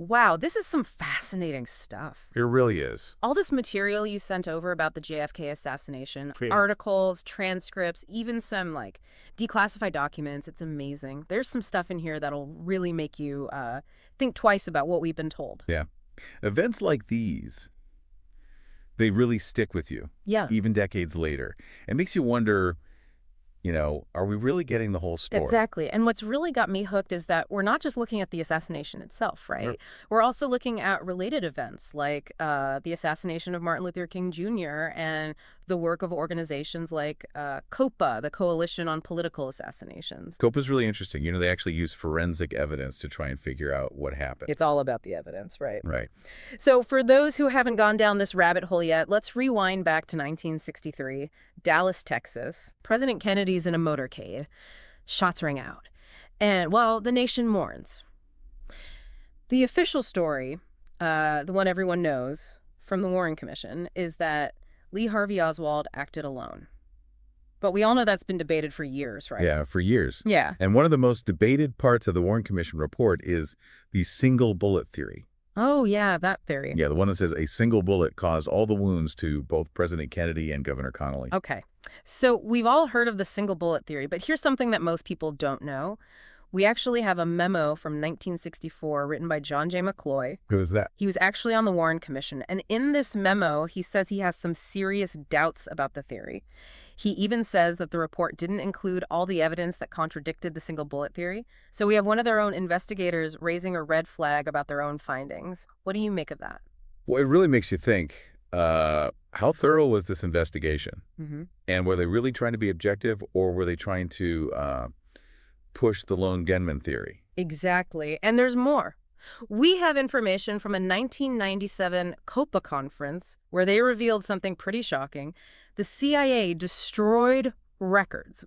Wow, this is some fascinating stuff. It really is. All this material you sent over about the JFK assassination, Yeah. articles, transcripts, even some like declassified documents, it's amazing. There's some stuff in here that'll really make you think twice about what we've been told. Yeah. Events like these, they really stick with you, Yeah. even decades later. It makes you wonder, are we really getting the whole story? Exactly. And what's really got me hooked is that we're not just looking at the assassination itself, right? Sure. We're also looking at related events like the assassination of Martin Luther King Jr. and the work of organizations like COPA, the Coalition on Political Assassinations. Copa's really interesting. They actually use forensic evidence to try and figure out what happened. It's all about the evidence, right? Right. So for those who haven't gone down this rabbit hole yet, let's rewind back to 1963, Dallas, Texas. President Kennedy's in a motorcade. Shots ring out. And, well, the nation mourns. The official story, the one everyone knows from the Warren Commission, is that Lee Harvey Oswald acted alone. But we all know that's been debated for years, right? Yeah, for years. Yeah. And one of the most debated parts of the Warren Commission report is the single bullet theory. Oh, yeah, that theory. Yeah, the one that says a single bullet caused all the wounds to both President Kennedy and Governor Connolly. Okay. So we've all heard of the single bullet theory, but here's something that most people don't know. We actually have a memo from 1964 written by John J. McCloy. Who is that? He was actually on the Warren Commission, and in this memo, he says he has some serious doubts about the theory. He even says that the report didn't include all the evidence that contradicted the single bullet theory. So we have one of their own investigators raising a red flag about their own findings. What do you make of that? Well, it really makes you think, how thorough was this investigation? Mm-hmm. And were they really trying to be objective, or were they trying to push the lone gunman theory? Exactly. And there's more. We have information from a 1997 COPA conference where they revealed something pretty shocking. The CIA destroyed records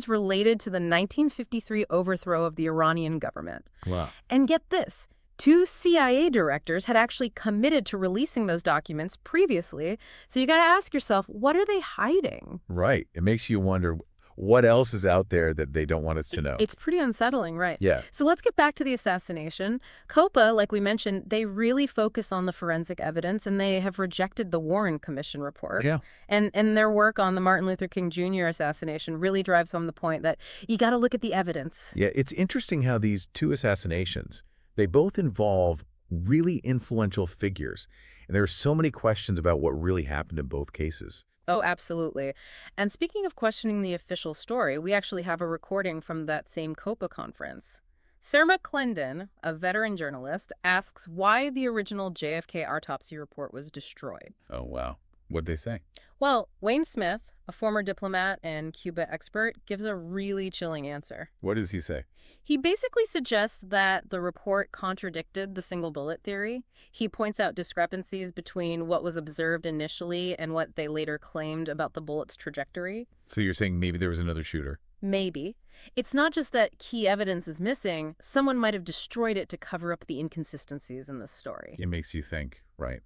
related to the 1953 overthrow of the Iranian government. Wow. And get this, 2 CIA directors had actually committed to releasing those documents previously. So you got to ask yourself, what are they hiding? Right. It makes you wonder what else is out there that they don't want us to know. It's pretty unsettling, right? Yeah. So let's get back to the assassination. COPA, like we mentioned, they really focus on the forensic evidence, and they have rejected the Warren Commission report. Yeah. And their work on the Martin Luther King Jr. assassination really drives home the point that you got to look at the evidence. Yeah, it's interesting how these 2 assassinations, they both involve really influential figures. And there are so many questions about what really happened in both cases. Oh, absolutely. And speaking of questioning the official story, we actually have a recording from that same COPA conference. Sarah McClendon, a veteran journalist, asks why the original JFK autopsy report was destroyed. Oh, wow. What'd they say? Well, Wayne Smith, a former diplomat and Cuba expert, gives a really chilling answer. What does he say? He basically suggests that the report contradicted the single bullet theory. He points out discrepancies between what was observed initially and what they later claimed about the bullet's trajectory. So you're saying maybe there was another shooter? Maybe. It's not just that key evidence is missing. Someone might have destroyed it to cover up the inconsistencies in this story. It makes you think, right?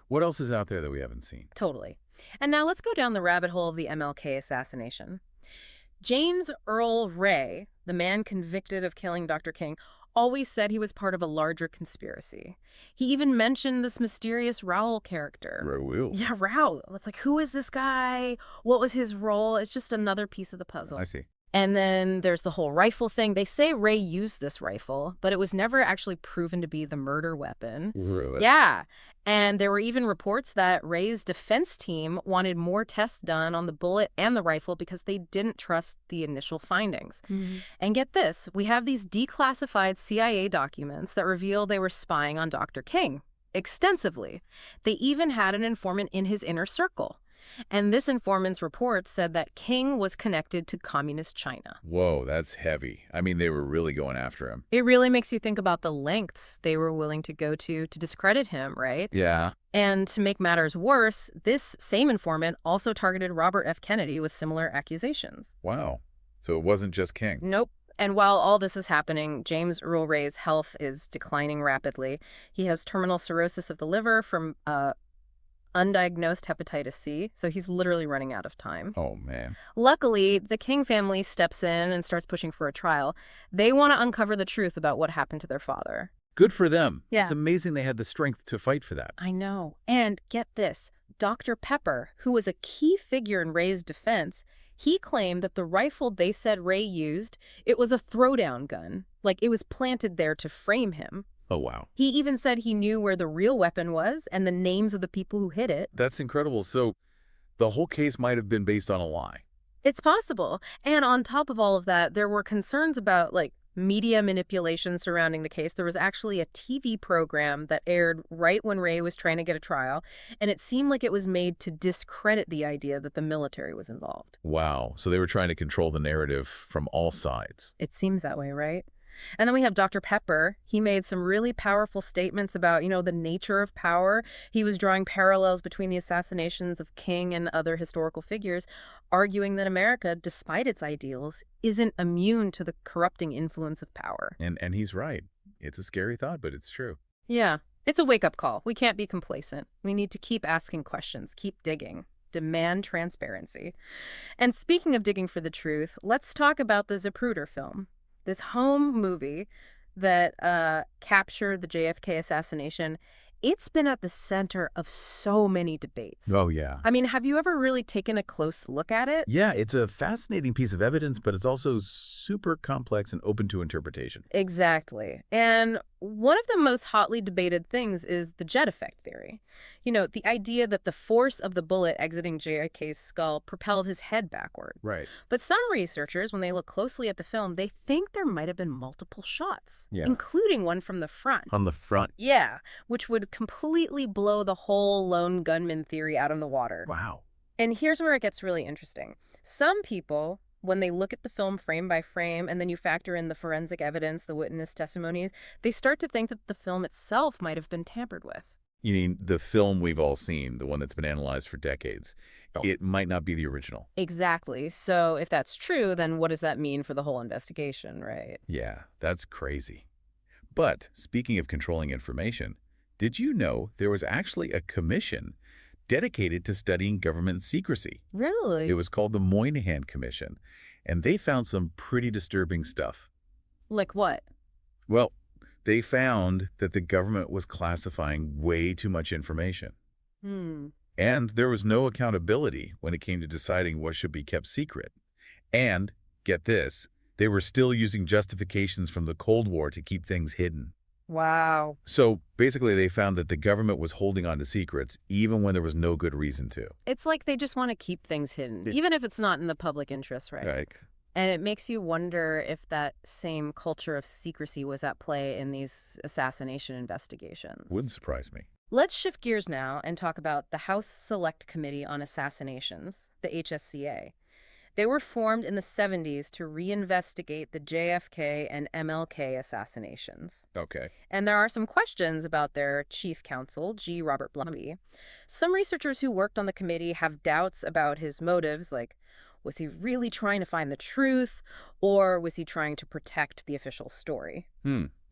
What else is out there that we haven't seen? Totally. And now let's go down the rabbit hole of the MLK assassination. James Earl Ray, the man convicted of killing Dr. King, always said he was part of a larger conspiracy. He even mentioned this mysterious Raoul character. Raoul? Yeah, Raoul. It's like, who is this guy? What was his role? It's just another piece of the puzzle. I see. And then there's the whole rifle thing. They say Ray used this rifle, but it was never actually proven to be the murder weapon. Really? Yeah. And there were even reports that Ray's defense team wanted more tests done on the bullet and the rifle because they didn't trust the initial findings. Mm-hmm. And get this, we have these declassified CIA documents that reveal they were spying on Dr. King extensively. They even had an informant in his inner circle. And this informant's report said that King was connected to communist China. Whoa, that's heavy. I mean, they were really going after him. It really makes you think about the lengths they were willing to go to discredit him, right? Yeah. And to make matters worse, this same informant also targeted Robert F. Kennedy with similar accusations. Wow. So it wasn't just King. Nope. And while all this is happening, James Earl Ray's health is declining rapidly. He has terminal cirrhosis of the liver from undiagnosed hepatitis C, so he's literally running out of time. Oh, man. Luckily, the King family steps in and starts pushing for a trial. They want to uncover the truth about what happened to their father. Good for them. Yeah. It's amazing they had the strength to fight for that. I know. And get this, Dr. Pepper, who was a key figure in Ray's defense, he claimed that the rifle they said Ray used, it was a throwdown gun. Like, it was planted there to frame him. Oh, wow. He even said he knew where the real weapon was and the names of the people who hid it. That's incredible. So the whole case might have been based on a lie. It's possible. And on top of all of that, there were concerns about, like, media manipulation surrounding the case. There was actually a TV program that aired right when Ray was trying to get a trial, and it seemed like it was made to discredit the idea that the military was involved. Wow. So they were trying to control the narrative from all sides. It seems that way, right? And then we have Dr. Pepper. He made some really powerful statements about, the nature of power. He was drawing parallels between the assassinations of King and other historical figures, arguing that America, despite its ideals, isn't immune to the corrupting influence of power. And he's right. It's a scary thought, but it's true. Yeah, it's a wake-up call. We can't be complacent. We need to keep asking questions, keep digging, demand transparency. And speaking of digging for the truth, let's talk about the Zapruder film. This home movie that captured the JFK assassination, it's been at the center of so many debates. Oh, yeah. I mean, have you ever really taken a close look at it? Yeah, it's a fascinating piece of evidence, but it's also super complex and open to interpretation. Exactly. And one of the most hotly debated things is the jet effect theory. The idea that the force of the bullet exiting JFK's skull propelled his head backward. Right. But some researchers, when they look closely at the film, they think there might have been multiple shots, Yeah. including one from the front. On the front. Yeah, which would completely blow the whole lone gunman theory out of the water. Wow. And here's where it gets really interesting. Some people, when they look at the film frame by frame, and then you factor in the forensic evidence, the witness testimonies, they start to think that the film itself might have been tampered with. You mean the film we've all seen, the one that's been analyzed for decades? Oh. It might not be the original. Exactly. So if that's true, then what does that mean for the whole investigation, right? Yeah, that's crazy. But speaking of controlling information, did you know there was actually a commission dedicated to studying government secrecy? Really? It was called the Moynihan Commission, and they found some pretty disturbing stuff. Like what? Well, they found that the government was classifying way too much information. And there was no accountability when it came to deciding what should be kept secret. And, get this, they were still using justifications from the Cold War to keep things hidden. Wow. So basically they found that the government was holding on to secrets even when there was no good reason to. It's like they just want to keep things hidden, even if it's not in the public interest, right? Right. And it makes you wonder if that same culture of secrecy was at play in these assassination investigations. Wouldn't surprise me. Let's shift gears now and talk about the House Select Committee on Assassinations, the HSCA. They were formed in the 70s to reinvestigate the JFK and MLK assassinations. Okay. And there are some questions about their chief counsel, G. Robert Blumby. Some researchers who worked on the committee have doubts about his motives, like, was he really trying to find the truth, or was he trying to protect the official story?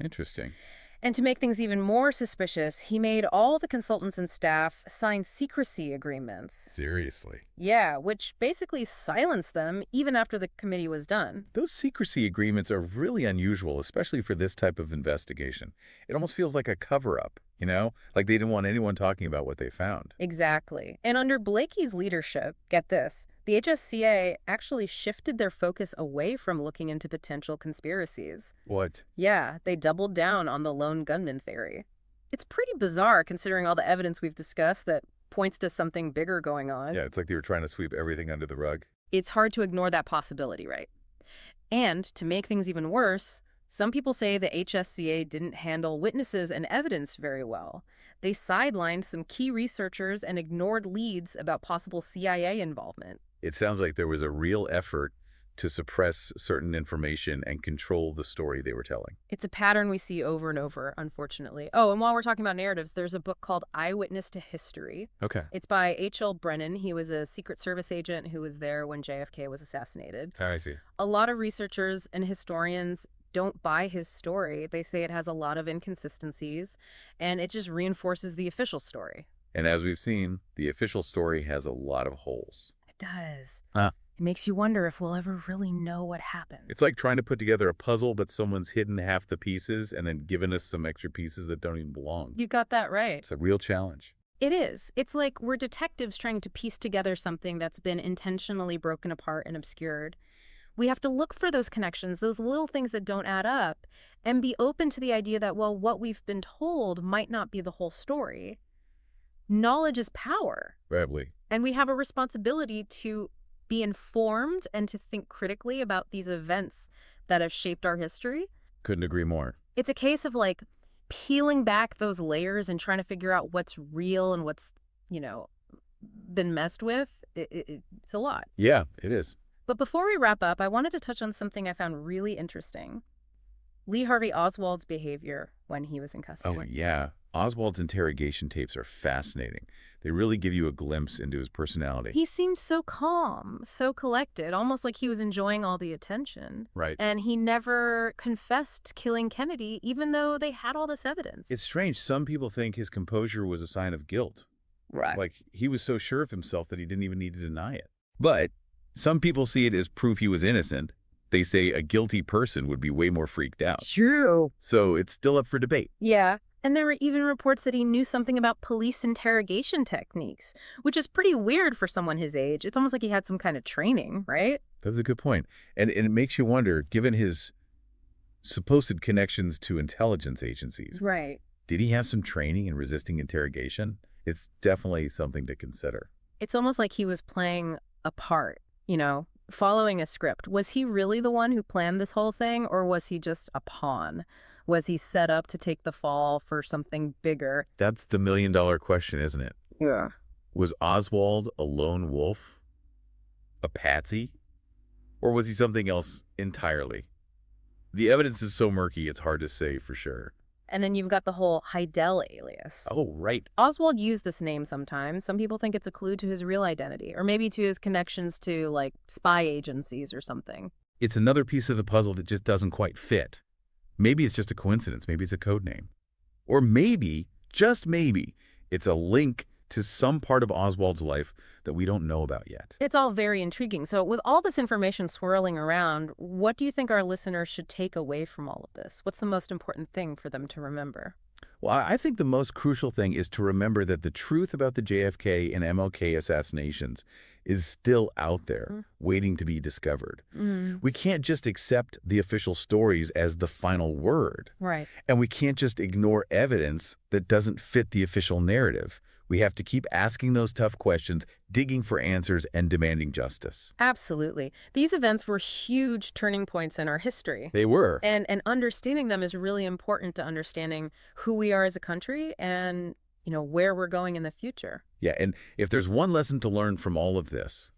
Interesting. And to make things even more suspicious, he made all the consultants and staff sign secrecy agreements. Seriously. Yeah, which basically silenced them even after the committee was done. Those secrecy agreements are really unusual, especially for this type of investigation. It almost feels like a cover-up, like they didn't want anyone talking about what they found. Exactly. And under Blakey's leadership, get this, the HSCA actually shifted their focus away from looking into potential conspiracies. What? Yeah, they doubled down on the lone gunman theory. It's pretty bizarre considering all the evidence we've discussed that points to something bigger going on. Yeah, it's like they were trying to sweep everything under the rug. It's hard to ignore that possibility, right? And to make things even worse, some people say the HSCA didn't handle witnesses and evidence very well. They sidelined some key researchers and ignored leads about possible CIA involvement. It sounds like there was a real effort to suppress certain information and control the story they were telling. It's a pattern we see over and over, unfortunately. Oh, and while we're talking about narratives, there's a book called Eyewitness to History. Okay. It's by H.L. Brennan. He was a Secret Service agent who was there when JFK was assassinated. I see. A lot of researchers and historians don't buy his story. They say it has a lot of inconsistencies, and it just reinforces the official story. And as we've seen, the official story has a lot of holes. It does. It makes you wonder if we'll ever really know what happened. It's like trying to put together a puzzle, but someone's hidden half the pieces and then given us some extra pieces that don't even belong. You got that right. It's a real challenge. It is. It's like we're detectives trying to piece together something that's been intentionally broken apart and obscured. We have to look for those connections, those little things that don't add up, and be open to the idea that, well, what we've been told might not be the whole story. Knowledge is power. Probably. And we have a responsibility to be informed and to think critically about these events that have shaped our history. Couldn't agree more. It's a case of like peeling back those layers and trying to figure out what's real and what's, been messed with. It's a lot. Yeah, it is. But before we wrap up, I wanted to touch on something I found really interesting. Lee Harvey Oswald's behavior when he was in custody. Oh, yeah. Oswald's interrogation tapes are fascinating. They really give you a glimpse into his personality. He seemed so calm, so collected, almost like he was enjoying all the attention. Right. And he never confessed killing Kennedy, even though they had all this evidence. It's strange. Some people think his composure was a sign of guilt. Right. Like, he was so sure of himself that he didn't even need to deny it. But some people see it as proof he was innocent. They say a guilty person would be way more freaked out. True. So it's still up for debate. Yeah. And there were even reports that he knew something about police interrogation techniques, which is pretty weird for someone his age. It's almost like he had some kind of training, right? That's a good point. And it makes you wonder, given his supposed connections to intelligence agencies, Right. did he have some training in resisting interrogation? It's definitely something to consider. It's almost like he was playing a part, following a script. Was he really the one who planned this whole thing, or was he just a pawn? Was he set up to take the fall for something bigger? That's the million-dollar question, isn't it? Yeah. Was Oswald a lone wolf? A patsy? Or was he something else entirely? The evidence is so murky, it's hard to say for sure. And then you've got the whole Heidel alias. Oh, right. Oswald used this name sometimes. Some people think it's a clue to his real identity, or maybe to his connections to, like, spy agencies or something. It's another piece of the puzzle that just doesn't quite fit. Maybe it's just a coincidence. Maybe it's a code name. Or maybe, just maybe, it's a link to some part of Oswald's life that we don't know about yet. It's all very intriguing. So with all this information swirling around, what do you think our listeners should take away from all of this? What's the most important thing for them to remember? Well, I think the most crucial thing is to remember that the truth about the JFK and MLK assassinations is still out there, waiting to be discovered. We can't just accept the official stories as the final word. Right. And we can't just ignore evidence that doesn't fit the official narrative. We have to keep asking those tough questions, digging for answers, and demanding justice. Absolutely. These events were huge turning points in our history. They were. And understanding them is really important to understanding who we are as a country and, where we're going in the future. Yeah, and if there's one lesson to learn from all of this,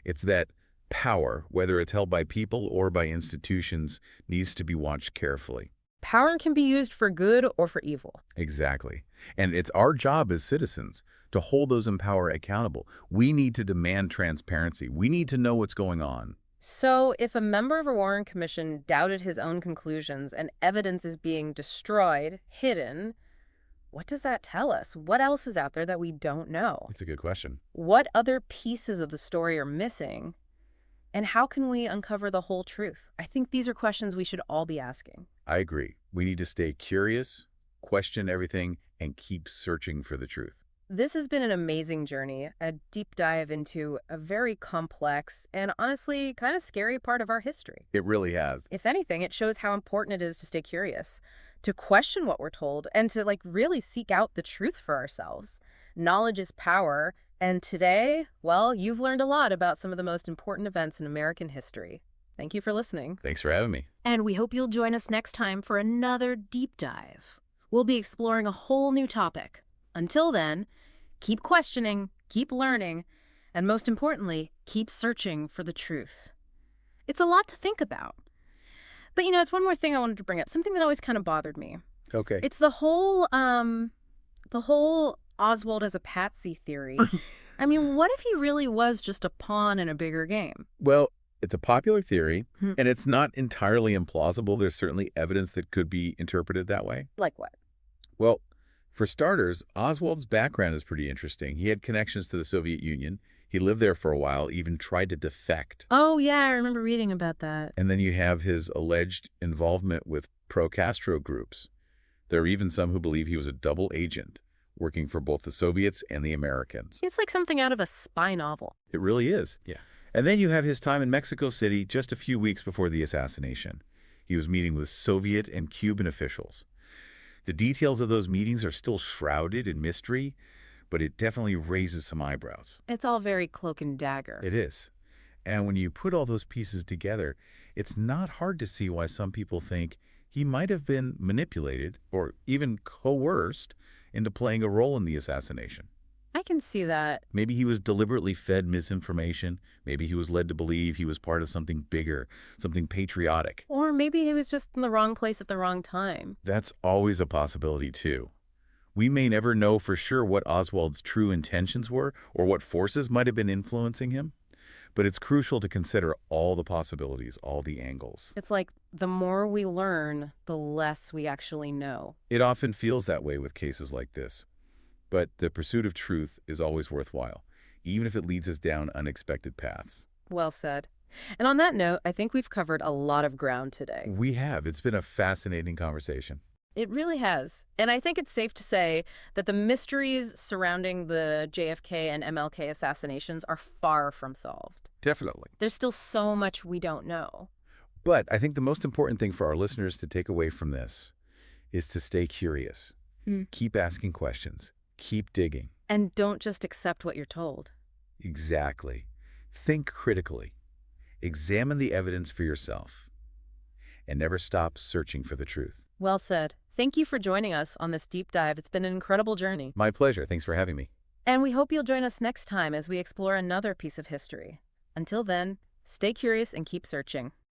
it's that power, whether it's held by people or by institutions, needs to be watched carefully. Power can be used for good or for evil. Exactly. And it's our job as citizens to hold those in power accountable. We need to demand transparency. We need to know what's going on. So if a member of a Warren Commission doubted his own conclusions and evidence is being destroyed, hidden, what does that tell us? What else is out there that we don't know? It's a good question. What other pieces of the story are missing? And how can we uncover the whole truth? I think these are questions we should all be asking. I agree. We need to stay curious, question everything, and keep searching for the truth. This has been an amazing journey, a deep dive into a very complex and honestly kind of scary part of our history. It really has. If anything, it shows how important it is to stay curious, to question what we're told, and to really seek out the truth for ourselves. Knowledge is power. And today, well, you've learned a lot about some of the most important events in American history. Thank you for listening. Thanks for having me. And we hope you'll join us next time for another deep dive. We'll be exploring a whole new topic. Until then, keep questioning, keep learning, and most importantly, keep searching for the truth. It's a lot to think about. But it's one more thing I wanted to bring up, something that always kind of bothered me. Okay. It's the whole Oswald as a patsy theory. I mean, what if he really was just a pawn in a bigger game? Well, it's a popular theory, and it's not entirely implausible. There's certainly evidence that could be interpreted that way. Like what? Well, for starters, Oswald's background is pretty interesting. He had connections to the Soviet Union. He lived there for a while, even tried to defect. Oh, yeah, I remember reading about that. And then you have his alleged involvement with pro-Castro groups. There are even some who believe he was a double agent, working for both the Soviets and the Americans. It's like something out of a spy novel. It really is. Yeah. And then you have his time in Mexico City just a few weeks before the assassination. He was meeting with Soviet and Cuban officials. The details of those meetings are still shrouded in mystery, but it definitely raises some eyebrows. It's all very cloak and dagger. It is. And when you put all those pieces together, it's not hard to see why some people think he might have been manipulated or even coerced into playing a role in the assassination. I can see that. Maybe he was deliberately fed misinformation. Maybe he was led to believe he was part of something bigger, something patriotic. Or maybe he was just in the wrong place at the wrong time. That's always a possibility, too. We may never know for sure what Oswald's true intentions were or what forces might have been influencing him, but it's crucial to consider all the possibilities, all the angles. It's like the more we learn, the less we actually know. It often feels that way with cases like this. But the pursuit of truth is always worthwhile, even if it leads us down unexpected paths. Well said. And on that note, I think we've covered a lot of ground today. We have. It's been a fascinating conversation. It really has. And I think it's safe to say that the mysteries surrounding the JFK and MLK assassinations are far from solved. Definitely. There's still so much we don't know. But I think the most important thing for our listeners to take away from this is to stay curious. Keep asking questions. Keep digging. And don't just accept what you're told. Exactly. Think critically. Examine the evidence for yourself. And never stop searching for the truth. Well said. Thank you for joining us on this deep dive. It's been an incredible journey. My pleasure. Thanks for having me. And we hope you'll join us next time as we explore another piece of history. Until then, stay curious and keep searching.